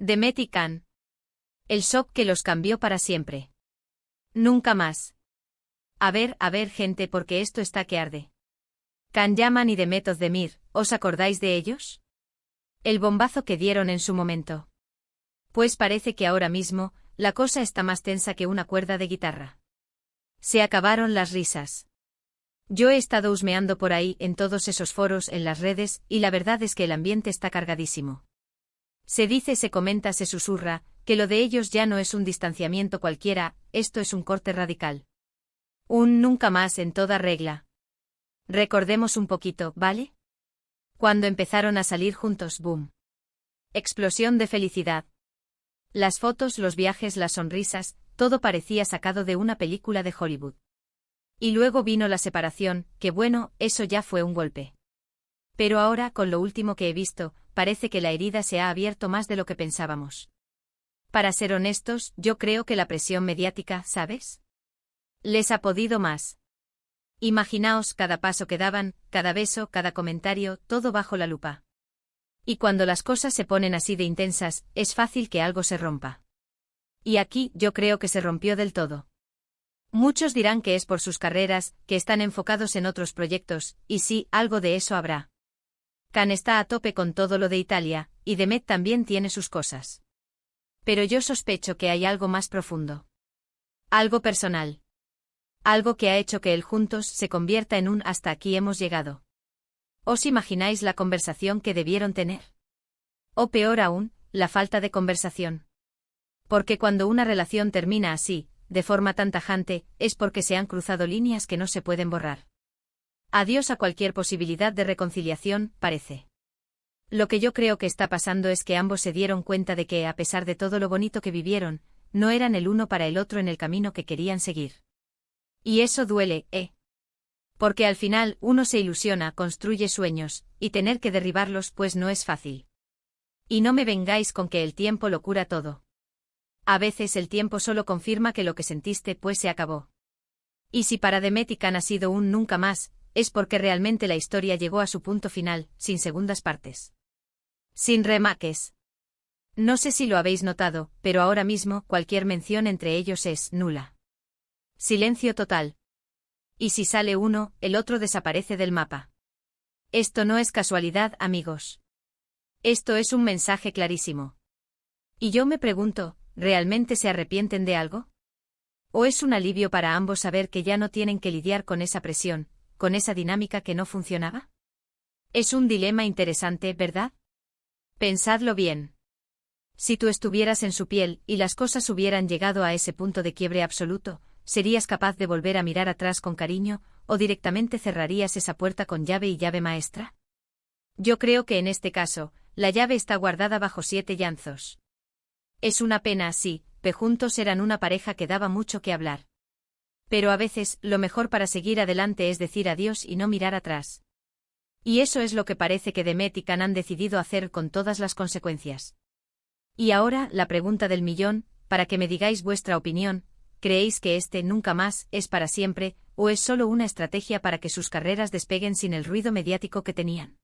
Demet y Can. El shock que los cambió para siempre. Nunca más. A ver, gente, porque esto está que arde. Can Yaman y Demet Özdemir, ¿os acordáis de ellos? El bombazo que dieron en su momento. Pues parece que ahora mismo, la cosa está más tensa que una cuerda de guitarra. Se acabaron las risas. Yo he estado husmeando por ahí en todos esos foros en las redes, y la verdad es que el ambiente está cargadísimo. Se dice, se comenta, se susurra, que lo de ellos ya no es un distanciamiento cualquiera, esto es un corte radical. Un nunca más en toda regla. Recordemos un poquito, ¿vale? Cuando empezaron a salir juntos, boom. Explosión de felicidad. Las fotos, los viajes, las sonrisas, todo parecía sacado de una película de Hollywood. Y luego vino la separación, que bueno, eso ya fue un golpe. Pero ahora, con lo último que he visto, parece que la herida se ha abierto más de lo que pensábamos. Para ser honestos, yo creo que la presión mediática, ¿sabes? Les ha podido más. Imaginaos cada paso que daban, cada beso, cada comentario, todo bajo la lupa. Y cuando las cosas se ponen así de intensas, es fácil que algo se rompa. Y aquí, yo creo que se rompió del todo. Muchos dirán que es por sus carreras, que están enfocados en otros proyectos, y sí, algo de eso habrá. Can está a tope con todo lo de Italia, y Demet también tiene sus cosas. Pero yo sospecho que hay algo más profundo. Algo personal. Algo que ha hecho que el juntos se convierta en un hasta aquí hemos llegado. ¿Os imagináis la conversación que debieron tener? O peor aún, la falta de conversación. Porque cuando una relación termina así, de forma tan tajante, es porque se han cruzado líneas que no se pueden borrar. Adiós a cualquier posibilidad de reconciliación, parece. Lo que yo creo que está pasando es que ambos se dieron cuenta de que, a pesar de todo lo bonito que vivieron, no eran el uno para el otro en el camino que querían seguir. Y eso duele, Porque al final uno se ilusiona, construye sueños, y tener que derribarlos pues no es fácil. Y no me vengáis con que el tiempo lo cura todo. A veces el tiempo solo confirma que lo que sentiste pues se acabó. Y si para Demet y Can ha sido un nunca más, es porque realmente la historia llegó a su punto final, sin segundas partes. Sin remakes. No sé si lo habéis notado, pero ahora mismo cualquier mención entre ellos es nula. Silencio total. Y si sale uno, el otro desaparece del mapa. Esto no es casualidad, amigos. Esto es un mensaje clarísimo. Y yo me pregunto, ¿realmente se arrepienten de algo? ¿O es un alivio para ambos saber que ya no tienen que lidiar con esa presión, con esa dinámica que no funcionaba? Es un dilema interesante, ¿verdad? Pensadlo bien. Si tú estuvieras en su piel y las cosas hubieran llegado a ese punto de quiebre absoluto, ¿serías capaz de volver a mirar atrás con cariño, o directamente cerrarías esa puerta con llave y llave maestra? Yo creo que en este caso, la llave está guardada bajo 7 llanzos. Es una pena, sí, juntos eran una pareja que daba mucho que hablar. Pero a veces, lo mejor para seguir adelante es decir adiós y no mirar atrás. Y eso es lo que parece que Demet y Can han decidido hacer con todas las consecuencias. Y ahora, la pregunta del millón, para que me digáis vuestra opinión, ¿creéis que este nunca más es para siempre, o es solo una estrategia para que sus carreras despeguen sin el ruido mediático que tenían?